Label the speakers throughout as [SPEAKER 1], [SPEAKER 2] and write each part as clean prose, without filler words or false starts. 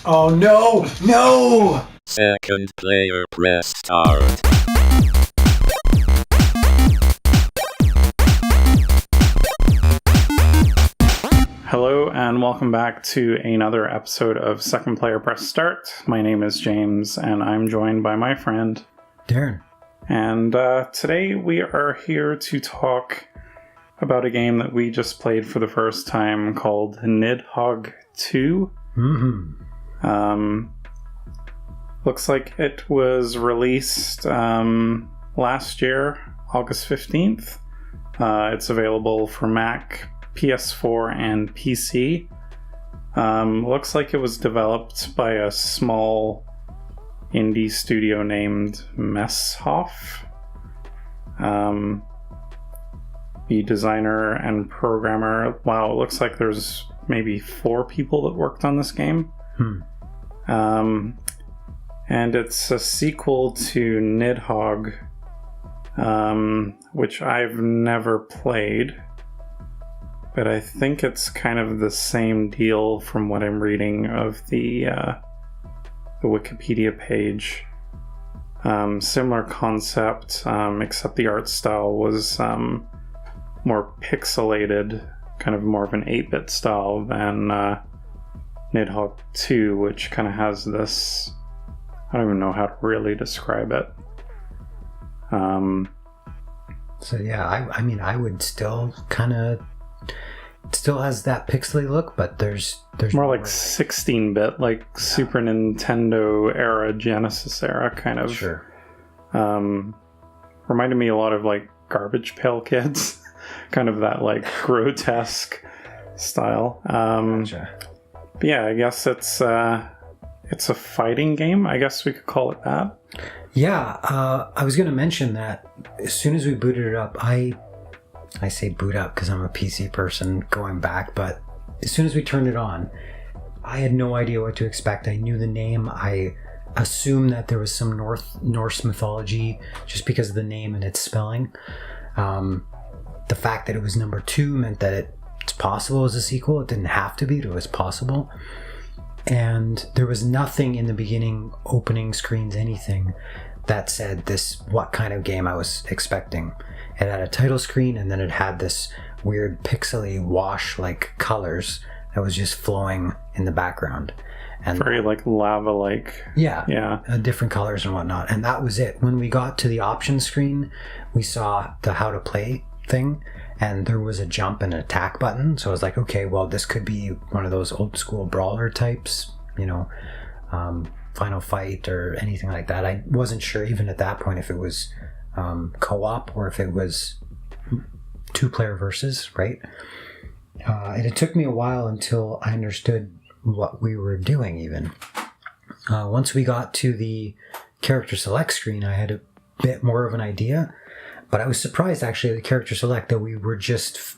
[SPEAKER 1] Oh no! No!
[SPEAKER 2] Second player press start.
[SPEAKER 3] Hello and welcome back to another episode of Second Player Press Start. My name is James and I'm joined by my friend
[SPEAKER 1] Darren.
[SPEAKER 3] And today we are here to talk about a game that we just played for the first time called Nidhogg 2. Looks like it was released last year, August 15th. It's available for Mac, PS4, and PC. Looks like it was developed by a small indie studio named Messhoff. The designer and programmer, wow, it looks like there's maybe 4 people that worked on this game. And it's a sequel to Nidhogg, which I've never played, but I think it's kind of the same deal from what I'm reading of the Wikipedia page. Similar concept, except the art style was more pixelated, kind of more of an 8-bit style than Nidhogg 2, which kind of has this, I don't even know how to really describe it.
[SPEAKER 1] So yeah, I mean, I would still kind of, still has that pixely look, but there's
[SPEAKER 3] more like 16-bit, like Super Nintendo era, Genesis era kind of.
[SPEAKER 1] Sure.
[SPEAKER 3] Reminded me a lot of like Garbage Pail Kids, kind of that like grotesque style.
[SPEAKER 1] Gotcha.
[SPEAKER 3] But yeah, I guess it's a fighting game. I guess we could call it that.
[SPEAKER 1] Yeah, I was going to mention that as soon as we booted it up, I say boot up because I'm a PC person going back, but as soon as we turned it on, I had no idea what to expect. I knew the name. I assumed that there was some Norse mythology just because of the name and its spelling. The fact that it was number 2 meant that it's possible as a sequel. It didn't have to be, but it was possible. And there was nothing in the beginning, opening screens, anything that said what kind of game I was expecting. It had a title screen, and then it had this weird pixely wash-like colors that was just flowing in the background. And
[SPEAKER 3] very like lava-like.
[SPEAKER 1] Yeah. Different colors and whatnot. And that was it. When we got to the options screen, we saw the how to play thing, and there was a jump and an attack button. So I was like, okay, well, this could be one of those old school brawler types, Final Fight or anything like that. I wasn't sure even at that point if it was co-op or if it was 2-player versus, right? And it took me a while until I understood what we were doing even. Once we got to the character select screen, I had a bit more of an idea. But I was surprised, actually, at the character select that we were just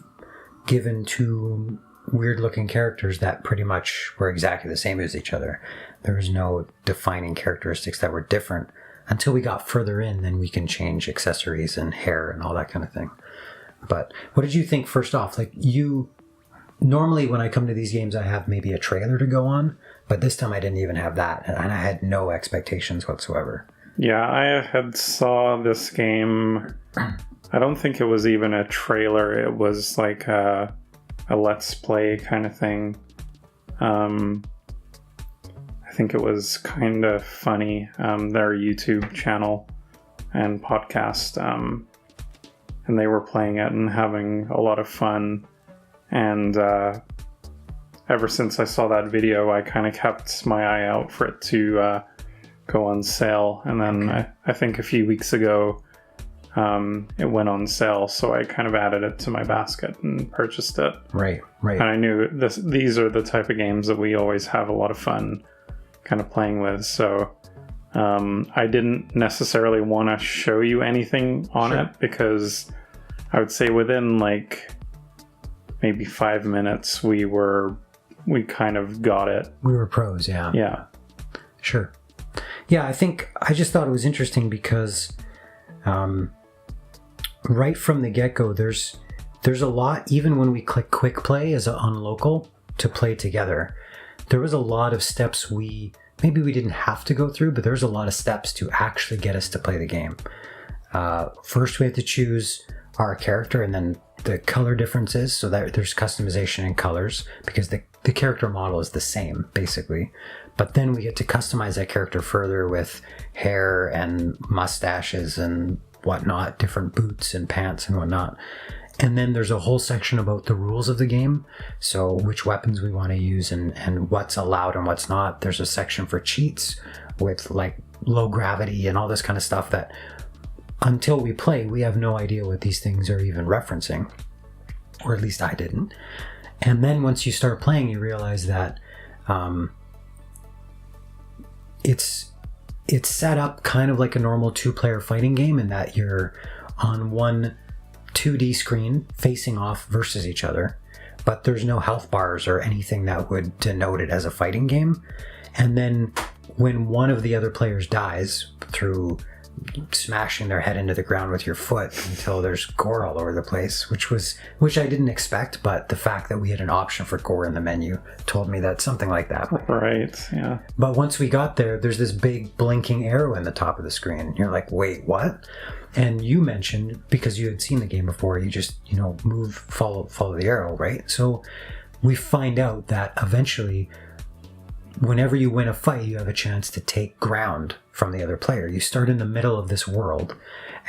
[SPEAKER 1] given 2 weird-looking characters that pretty much were exactly the same as each other. There was no defining characteristics that were different. Until we got further in, then we can change accessories and hair and all that kind of thing. But what did you think, first off? Like, normally when I come to these games, I have maybe a trailer to go on. But this time I didn't even have that. And I had no expectations whatsoever.
[SPEAKER 3] Yeah, I had saw this game. I don't think it was even a trailer. It was like a let's play kind of thing. I think it was kind of funny. Their YouTube channel and podcast, and they were playing it and having a lot of fun. And ever since I saw that video, I kind of kept my eye out for it to go on sale. And then I think a few weeks ago, it went on sale, so I kind of added it to my basket and purchased it.
[SPEAKER 1] Right.
[SPEAKER 3] And I knew these are the type of games that we always have a lot of fun kind of playing with. So I didn't necessarily want to show you anything on it, because I would say within like maybe 5 minutes we kind of got it.
[SPEAKER 1] We were pros, yeah.
[SPEAKER 3] Yeah.
[SPEAKER 1] Sure. Yeah, I just thought it was interesting because right from the get-go, there's a lot, even when we click quick play as on local to play together. there was a lot of steps maybe we didn't have to go through, but there's a lot of steps to actually get us to play the game. First, we had to choose our character, and then the color differences, so that there's customization in colors, because the character model is the same, basically. But then we get to customize that character further with hair and mustaches and whatnot, different boots and pants and whatnot. And then there's a whole section about the rules of the game, so which weapons we want to use and what's allowed and what's not. There's a section for cheats with like low gravity and all this kind of stuff that until we play, we have no idea what these things are even referencing, or at least I didn't. And then once you start playing, you realize that it's set up kind of like a normal 2-player fighting game, in that you're on one 2D screen facing off versus each other, but there's no health bars or anything that would denote it as a fighting game. And then when one of the other players dies through smashing their head into the ground with your foot until there's gore all over the place, which I didn't expect, but the fact that we had an option for gore in the menu told me that something like that.
[SPEAKER 3] Right, yeah.
[SPEAKER 1] But once we got there's this big blinking arrow in the top of the screen. You're like, wait, what? And you mentioned, because you had seen the game before, you just, move, follow the arrow, right? So we find out that eventually, whenever you win a fight, you have a chance to take ground from the other player. You start in the middle of this world,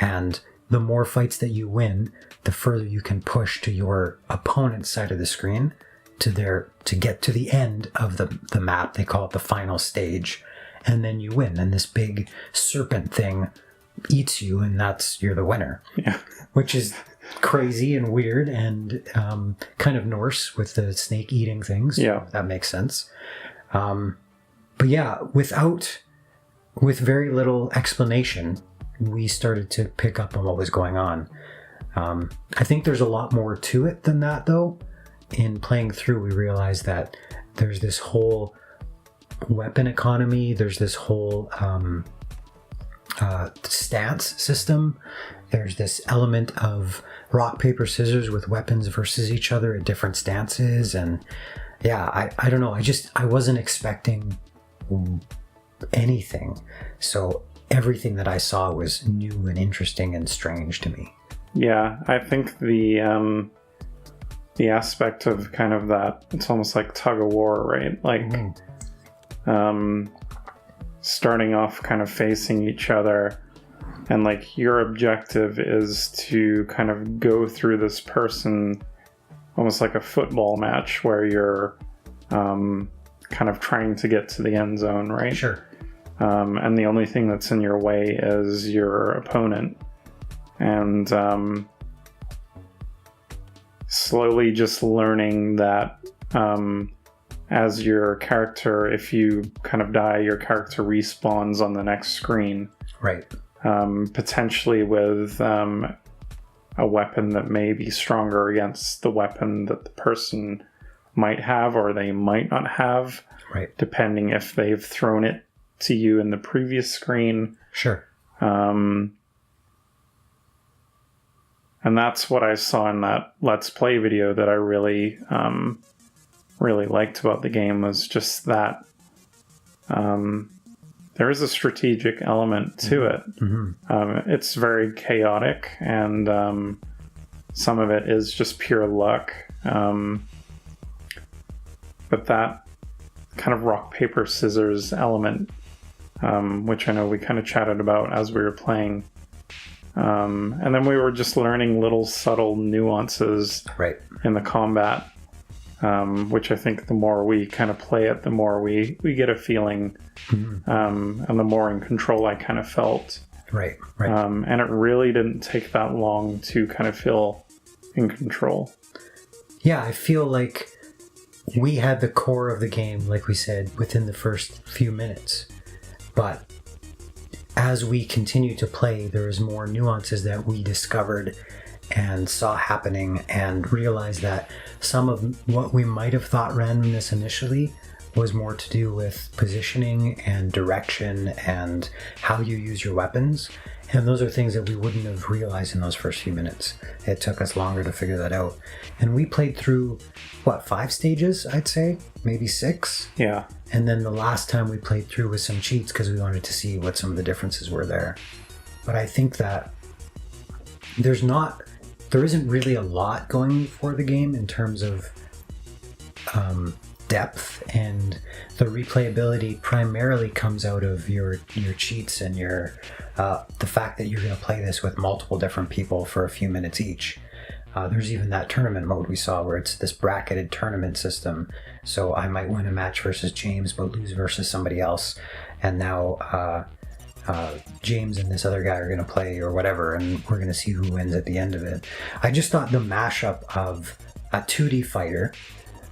[SPEAKER 1] and the more fights that you win, the further you can push to your opponent's side of the screen to get to the end of the map. They call it the final stage, and then you win. And this big serpent thing eats you, and you're the winner.
[SPEAKER 3] Yeah.
[SPEAKER 1] Which is crazy and weird and kind of Norse with the snake eating things.
[SPEAKER 3] Yeah.
[SPEAKER 1] That makes sense. But yeah, with very little explanation, we started to pick up on what was going on. I think there's a lot more to it than that, though. In playing through, we realized that there's this whole weapon economy, there's this whole stance system, there's this element of rock, paper, scissors with weapons versus each other at different stances, and yeah, I don't know. I wasn't expecting anything. So everything that I saw was new and interesting and strange to me. Yeah,
[SPEAKER 3] I think the aspect of kind of that, it's almost like tug of war, right? Like starting off kind of facing each other, and like your objective is to kind of go through this person almost like a football match where you're kind of trying to get to the end zone, right?
[SPEAKER 1] Sure.
[SPEAKER 3] And the only thing that's in your way is your opponent. And slowly just learning that as your character, if you kind of die, your character respawns on the next screen.
[SPEAKER 1] Right.
[SPEAKER 3] Potentially with a weapon that may be stronger against the weapon that the person might have or they might not have.
[SPEAKER 1] Right.
[SPEAKER 3] Depending if they've thrown it to you in the previous screen.
[SPEAKER 1] Sure.
[SPEAKER 3] And that's what I saw in that Let's Play video that I really liked about the game, was just that there is a strategic element to it. Mm-hmm. It's very chaotic, and some of it is just pure luck. But that kind of rock, paper, scissors element, which I know we kind of chatted about as we were playing. And then we were just learning little subtle nuances
[SPEAKER 1] right.
[SPEAKER 3] in the combat, which I think the more we kind of play it, the more we get a feeling, and the more in control I kind of felt.
[SPEAKER 1] Right.
[SPEAKER 3] And it really didn't take that long to kind of feel in control.
[SPEAKER 1] Yeah, I feel like we had the core of the game, like we said, within the first few minutes. But as we continued to play, there was more nuances that we discovered and saw happening, and realized that some of what we might have thought randomness initially was more to do with positioning and direction and how you use your weapons. And those are things that we wouldn't have realized in those first few minutes. It took us longer to figure that out. And we played through, 5 stages, I'd say? Maybe 6?
[SPEAKER 3] Yeah.
[SPEAKER 1] And then the last time we played through with some cheats because we wanted to see what some of the differences were there. But I think that there isn't really a lot going for the game in terms of depth, and the replayability primarily comes out of your cheats and your the fact that you're going to play this with multiple different people for a few minutes each. There's even that tournament mode we saw where it's this bracketed tournament system. So I might win a match versus James but lose versus somebody else, and now James and this other guy are going to play or whatever, and we're going to see who wins at the end of it. I just thought the mashup of a 2D fighter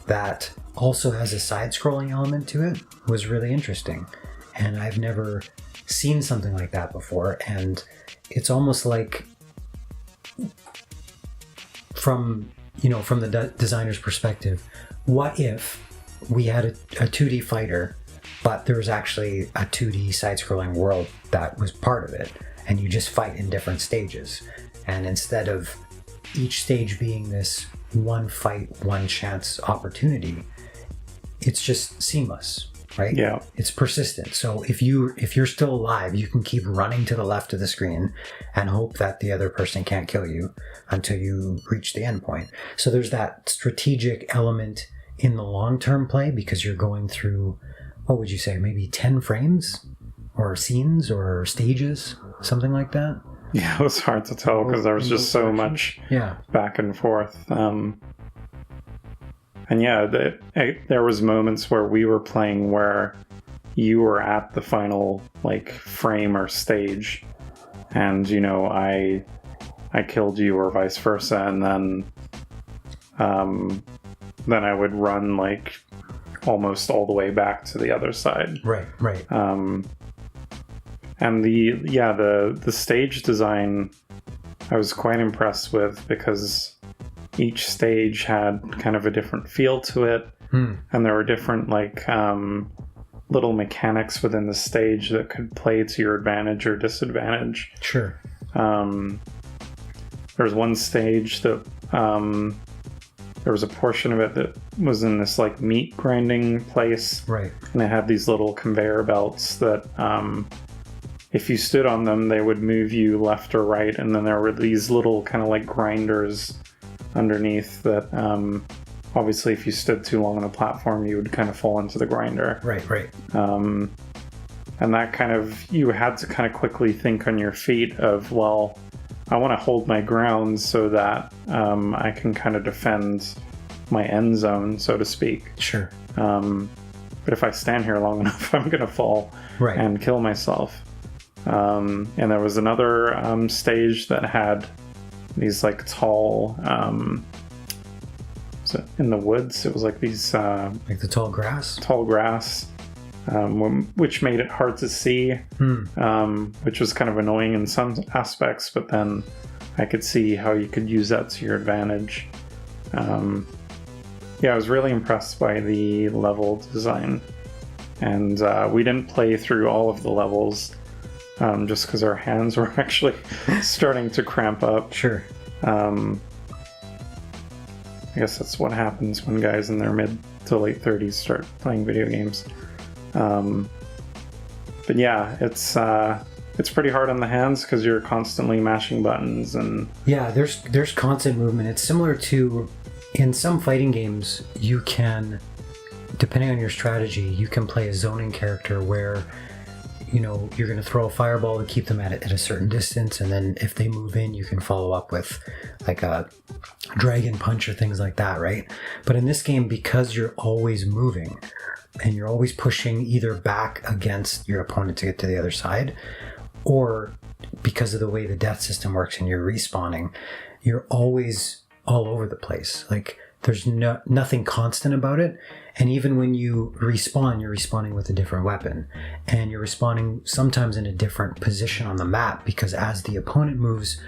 [SPEAKER 1] that also has a side-scrolling element to it was really interesting, and I've never seen something like that before. And it's almost like from the designer's perspective, what if we had a 2D fighter but there was actually a 2D side-scrolling world that was part of it, and you just fight in different stages, and instead of each stage being this one fight, one chance opportunity, it's just seamless, right?
[SPEAKER 3] Yeah.
[SPEAKER 1] It's persistent. So if you're still alive, you can keep running to the left of the screen and hope that the other person can't kill you until you reach the end point. So there's that strategic element in the long-term play, because you're going through, what would you say, maybe 10 frames or scenes or stages, something like that?
[SPEAKER 3] Yeah, it was hard to tell because there was just so much back and forth. And yeah, there was moments where we were playing where you were at the final frame or stage, and I killed you or vice versa, and then I would run almost all the way back to the other side.
[SPEAKER 1] Right.
[SPEAKER 3] And the stage design I was quite impressed with, because each stage had kind of a different feel to it, and there were different little mechanics within the stage that could play to your advantage or disadvantage.
[SPEAKER 1] Sure.
[SPEAKER 3] There was one stage that there was a portion of it that was in this meat grinding place,
[SPEAKER 1] right? And
[SPEAKER 3] it had these little conveyor belts that if you stood on them, they would move you left or right, and then there were these little kind of grinders underneath that obviously if you stood too long on a platform, you would kind of fall into the grinder.
[SPEAKER 1] Right.
[SPEAKER 3] And that kind of, you had to kind of quickly think on your feet of, well, I want to hold my ground so that I can kind of defend my end zone, so to speak.
[SPEAKER 1] Sure.
[SPEAKER 3] But if I stand here long enough, I'm going to fall and kill myself. And there was another stage that had these tall, in the woods, it was these...
[SPEAKER 1] the tall grass?
[SPEAKER 3] Tall grass, which made it hard to see, which was kind of annoying in some aspects, but then I could see how you could use that to your advantage. I was really impressed by the level design. And we didn't play through all of the levels, just because our hands were actually starting to cramp up.
[SPEAKER 1] Sure.
[SPEAKER 3] I guess that's what happens when guys in their mid to late 30s start playing video games. But yeah, it's pretty hard on the hands because you're constantly mashing buttons and... Yeah,
[SPEAKER 1] there's constant movement. It's similar to, in some fighting games, you can, depending on your strategy, you can play a zoning character where you're going to throw a fireball to keep them at a certain distance, and then if they move in, you can follow up with a dragon punch or things like that, right? But in this game, because you're always moving and you're always pushing either back against your opponent to get to the other side, or because of the way the death system works and you're respawning, you're always all over the place. There's nothing constant about it. And even when you respawn, you're respawning with a different weapon. And you're respawning sometimes in a different position on the map, because as the opponent moves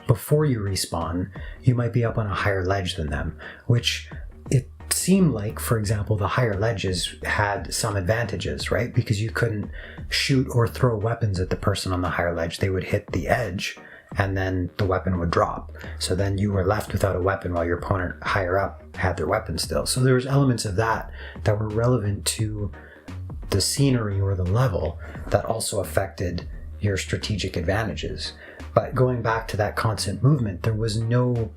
[SPEAKER 1] before you respawn, you might be up on a higher ledge than them, which it seem like, for example, the higher ledges had some advantages, right? Because you couldn't shoot or throw weapons at the person on the higher ledge. They would hit the edge and then the weapon would drop. So then you were left without a weapon while your opponent higher up had their weapon still. So there was elements of that were relevant to the scenery or the level that also affected your strategic advantages. But going back to that constant movement, there was no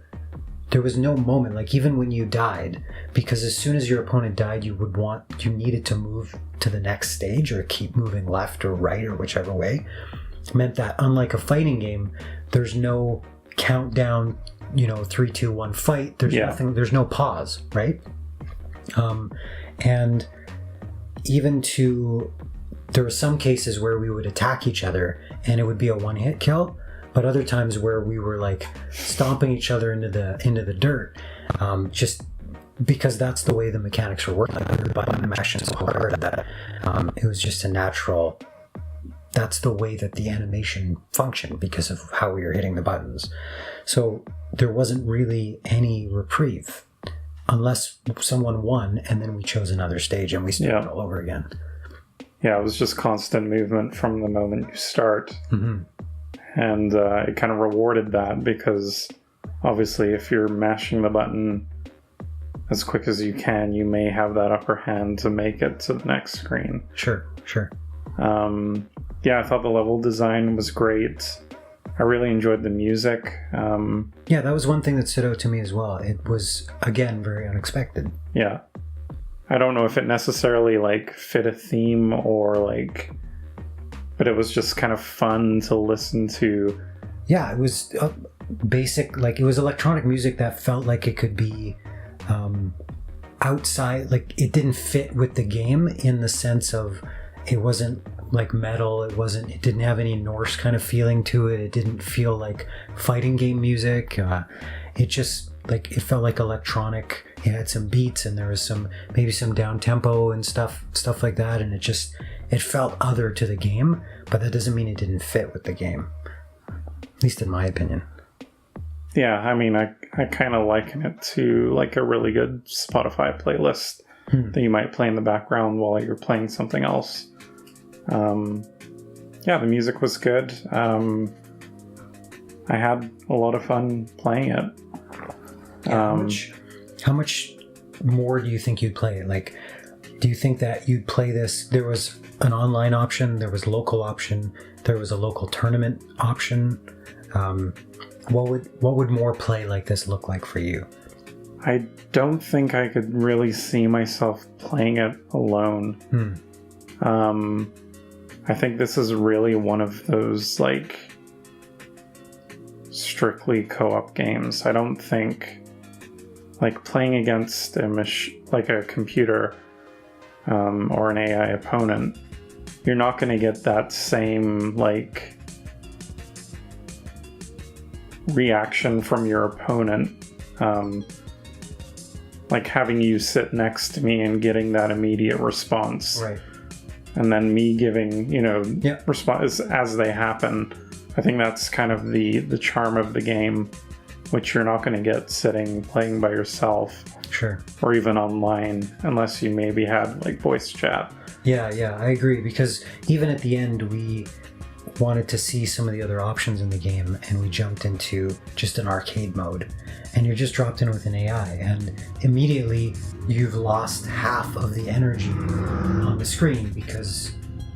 [SPEAKER 1] moment, like even when you died, because as soon as your opponent died, you needed to move to the next stage or keep moving left or right or whichever way. It meant that unlike a fighting game, there's no countdown, 3, 2, 1 fight. There's nothing, there's no pause, right? And even there were some cases where we would attack each other and it would be a one-hit kill, but other times where we were like stomping each other into the dirt, just because that's the way the mechanics were working. Like, button mashing so hard that it was just a natural. That's the way that the animation functioned because of how we were hitting the buttons. So there wasn't really any reprieve unless someone won and then we chose another stage and we started all over again.
[SPEAKER 3] Yeah, it was just constant movement from the moment you start.
[SPEAKER 1] Mm-hmm.
[SPEAKER 3] And it kind of rewarded that because obviously if you're mashing the button as quick as you can, you may have that upper hand to make it to the next screen.
[SPEAKER 1] Sure.
[SPEAKER 3] Yeah, I thought the level design was great. I really enjoyed the music.
[SPEAKER 1] Yeah, that was one thing that stood out to me as well. It was, again, very unexpected.
[SPEAKER 3] Yeah. I don't know if it necessarily fit a theme or but it was just kind of fun to listen to.
[SPEAKER 1] Yeah, it was basic, it was electronic music that felt like it could be outside, it didn't fit with the game in the sense of it wasn't like metal, it didn't have any Norse kind of feeling to it. It didn't feel like fighting game music. It just it felt like electronic. It had some beats and there was maybe some down tempo and stuff like that, and it felt other to the game, but that doesn't mean it didn't fit with the game, at least in my opinion.
[SPEAKER 3] Yeah, I mean, I kind of liken it to a really good Spotify playlist that you might play in the background while you're playing something else. Yeah, the music was good. I had a lot of fun playing it.
[SPEAKER 1] How much more do you think you'd play it? Do you think that you'd play this? There was an online option, there was a local option, there was a local tournament option. What would more play like this look like for you?
[SPEAKER 3] I don't think I could really see myself playing it alone. I think this is really one of those strictly co-op games. I don't think playing against a computer or an AI opponent, you're not going to get that same reaction from your opponent, having you sit next to me and getting that immediate response,
[SPEAKER 1] right? And
[SPEAKER 3] then me giving response as they happen. I think that's kind of the charm of the game, which you're not going to get sitting playing by yourself.
[SPEAKER 1] Sure. Or
[SPEAKER 3] even online, unless you maybe had voice chat.
[SPEAKER 1] Yeah, I agree, because even at the end we wanted to see some of the other options in the game and we jumped into just an arcade mode and you're just dropped in with an AI and immediately you've lost half of the energy on the screen because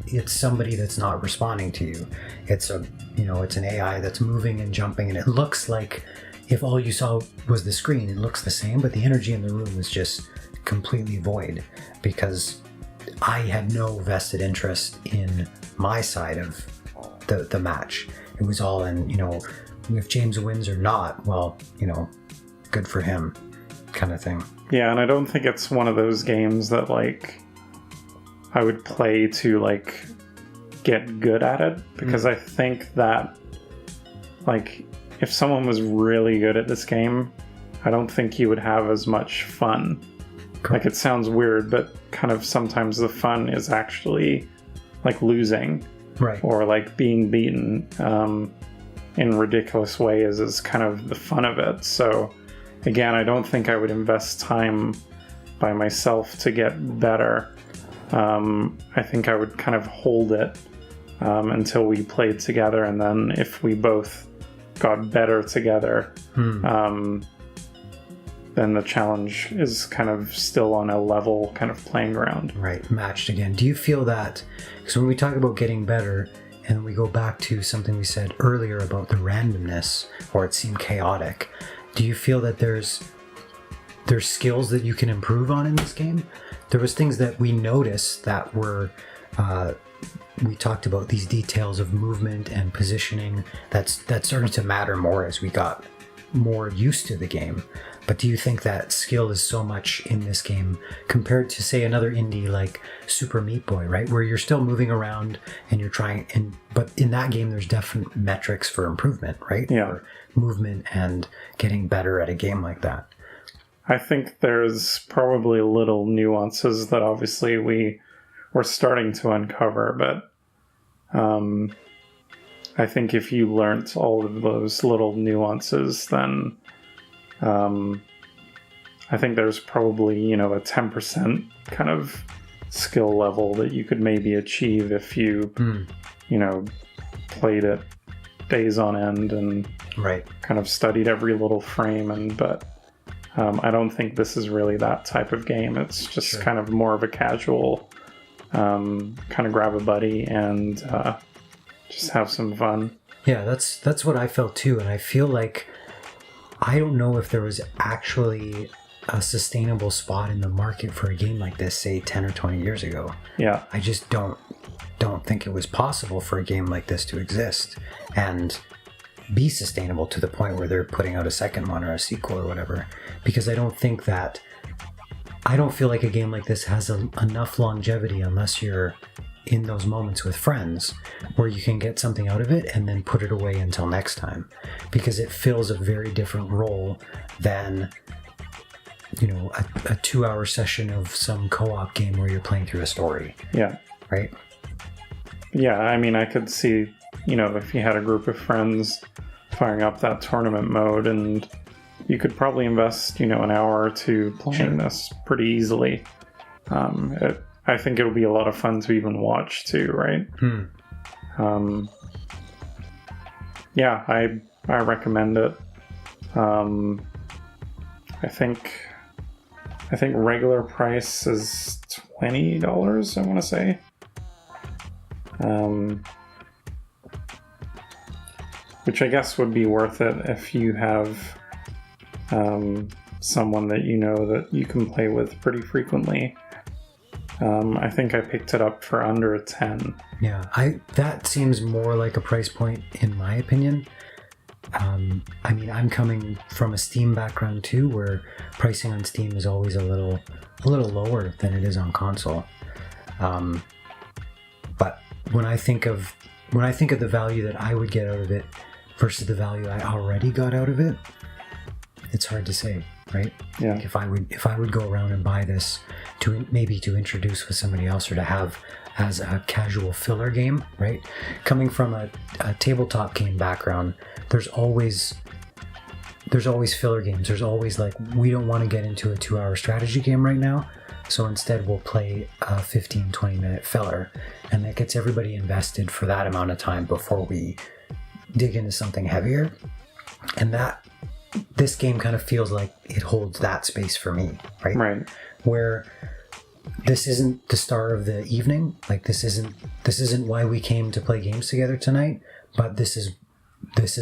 [SPEAKER 1] it's somebody that's not responding to you. It's it's an AI that's moving and jumping, and it looks like if all you saw was the screen, it looks the same, but the energy in the room was just completely void because I had no vested interest in my side of the match. It was all in, if James wins or not, well, good for him kind of thing.
[SPEAKER 3] Yeah, and I don't think it's one of those games that I would play to get good at it, because I think that if someone was really good at this game, I don't think you would have as much fun. Correct. It sounds weird, but kind of sometimes the fun is actually losing.
[SPEAKER 1] Right.
[SPEAKER 3] Or being beaten in ridiculous ways is kind of the fun of it. So again, I don't think I would invest time by myself to get better, I think I would kind of hold it until we played together, and then if we both got better together, then the challenge is kind of still on a level kind of playing ground.
[SPEAKER 1] Right, matched again. Do you feel that, because when we talk about getting better, and we go back to something we said earlier about the randomness, or it seemed chaotic, do you feel that there's skills that you can improve on in this game? There was things that we noticed that were, we talked about these details of movement and positioning that started to matter more as we got more used to the game. But do you think that skill is so much in this game compared to, say, another indie like Super Meat Boy, right? Where you're still moving around and you're trying, but in that game there's definite metrics for improvement, right?
[SPEAKER 3] Yeah.
[SPEAKER 1] For movement and getting better at a game like that.
[SPEAKER 3] I think there's probably little nuances that obviously we're starting to uncover, but I think if you learnt all of those little nuances, then I think there's probably, a 10% kind of skill level that you could maybe achieve if you, played it days on end and
[SPEAKER 1] right,
[SPEAKER 3] kind of studied every little frame. But I don't think this is really that type of game. It's just kind of more of a casual kind of grab a buddy and just have some fun.
[SPEAKER 1] Yeah, that's what I felt too, and I feel like I don't know if there was actually a sustainable spot in the market for a game like this, say 10 or 20 years ago.
[SPEAKER 3] Yeah.
[SPEAKER 1] I just don't think it was possible for a game like this to exist and be sustainable to the point where they're putting out a second one or a sequel or whatever. Because I don't feel like a game like this has enough longevity unless you're in those moments with friends where you can get something out of it and then put it away until next time, because it fills a very different role than a 2-hour session of some co-op game where you're playing through a story.
[SPEAKER 3] Yeah.
[SPEAKER 1] Right?
[SPEAKER 3] Yeah, I mean, I could see, if you had a group of friends firing up that tournament mode, and you could probably invest, an hour or two playing this pretty easily. I think it'll be a lot of fun to even watch too, right? Yeah, I recommend it. I think regular price is $20, I want to say. Which I guess would be worth it if you have someone that that you can play with pretty frequently. I think I picked it up for under 10.
[SPEAKER 1] Yeah, that seems more like a price point in my opinion. I mean, I'm coming from a Steam background too, where pricing on Steam is always a little lower than it is on console. But when I think of the value that I would get out of it versus the value I already got out of it, it's hard to say, right?
[SPEAKER 3] Yeah.
[SPEAKER 1] Like if I would go around and buy this to introduce with somebody else or to have as a casual filler game, right? Coming from a tabletop game background, there's always filler games. There's always like, we don't want to get into a 2-hour strategy game right now, so instead we'll play a 15-20 minute filler, and that gets everybody invested for that amount of time before we dig into something heavier. And this game kind of feels like it holds that space for me, right?
[SPEAKER 3] Right.
[SPEAKER 1] Where this isn't the start of the evening, like this isn't why we came to play games together tonight, but this is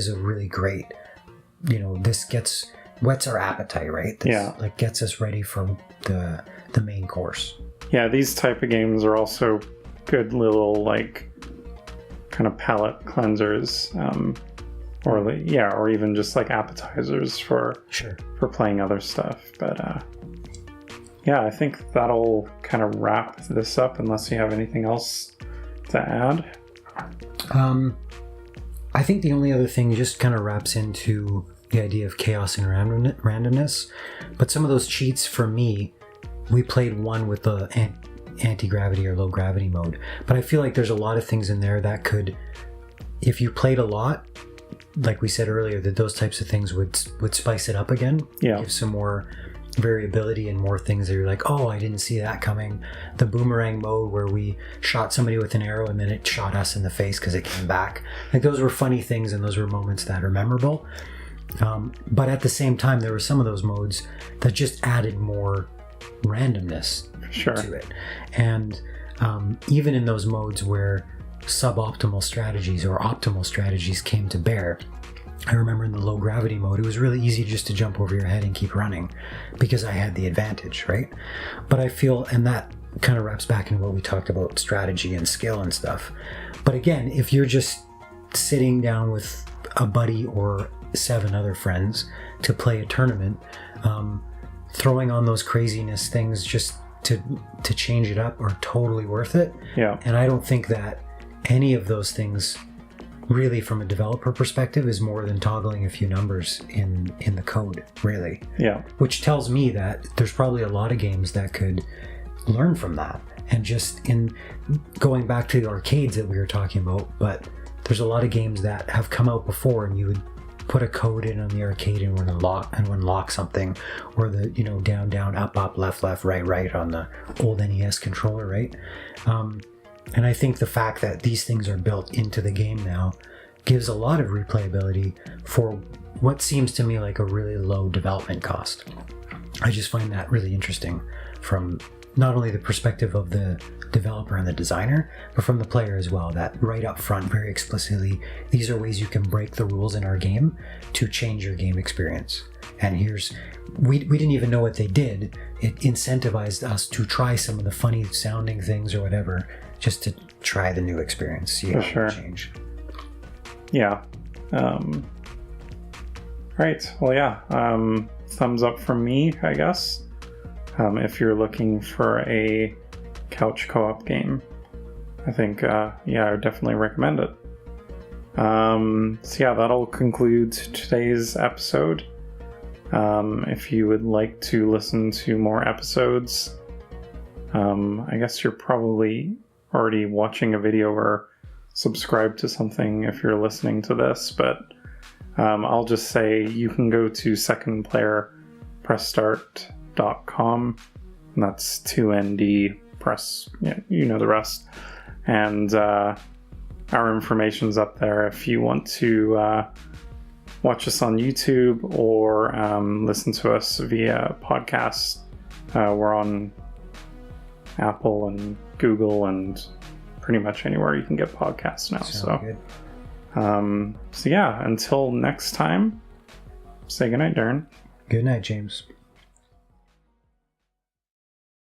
[SPEAKER 1] a really great, this whets our appetite, right? This, like, gets us ready for the main course.
[SPEAKER 3] Yeah, these type of games are also good little, like, kind of palate cleansers, or even just like appetizers for playing other stuff. But yeah, I think that'll kind of wrap this up, unless you have anything else to add.
[SPEAKER 1] I think the only other thing just kind of wraps into the idea of chaos and randomness. But some of those cheats for me, we played one with the anti-gravity or low gravity mode. But I feel like there's a lot of things in there that could, if you played a lot, like we said earlier, that those types of things would spice it up again.
[SPEAKER 3] Yeah.
[SPEAKER 1] Give some more, variability and more things that you're like, oh, I didn't see that coming. The boomerang mode where we shot somebody with an arrow and then it shot us in the face because it came back. Like those were funny things and those were moments that are memorable. But at the same time, there were some of those modes that just added more randomness to it. And even in those modes where suboptimal strategies or optimal strategies came to bear, I remember in the low gravity mode, it was really easy just to jump over your head and keep running because I had the advantage, right? But I feel, and that kind of wraps back into what we talked about, strategy and skill and stuff. But again, if you're just sitting down with a buddy or 7 other friends to play a tournament, throwing on those craziness things just to change it up are totally worth it.
[SPEAKER 3] Yeah.
[SPEAKER 1] And I don't think that any of those things really from a developer perspective is more than toggling a few numbers in the code, really.
[SPEAKER 3] Yeah.
[SPEAKER 1] Which tells me that there's probably a lot of games that could learn from that. And just in going back to the arcades that we were talking about, but there's a lot of games that have come out before and you would put a code in on the arcade and unlock something, or the down down up up left left right right on the old NES controller, right? And I think the fact that these things are built into the game now gives a lot of replayability for what seems to me like a really low development cost. I just find that really interesting from not only the perspective of the developer and the designer, but from the player as well, that right up front, very explicitly, these are ways you can break the rules in our game to change your game experience. And we didn't even know what they did. It incentivized us to try some of the funny sounding things or whatever, just to try the new experience, see how it change.
[SPEAKER 3] Yeah. Right. Well, yeah. Thumbs up from me, I guess. If you're looking for a couch co-op game, I think, I would definitely recommend it. So yeah, that'll conclude today's episode. If you would like to listen to more episodes, I guess you're probably already watching a video or subscribed to something if you're listening to this, but I'll just say you can go to secondplayerpressstart.com, and that's 2ND press, you know the rest, and our information's up there if you want to watch us on YouTube or listen to us via podcast. We're on Apple and Google and pretty much anywhere you can get podcasts now. So yeah, until next time, say goodnight, Darren.
[SPEAKER 1] Good night, James.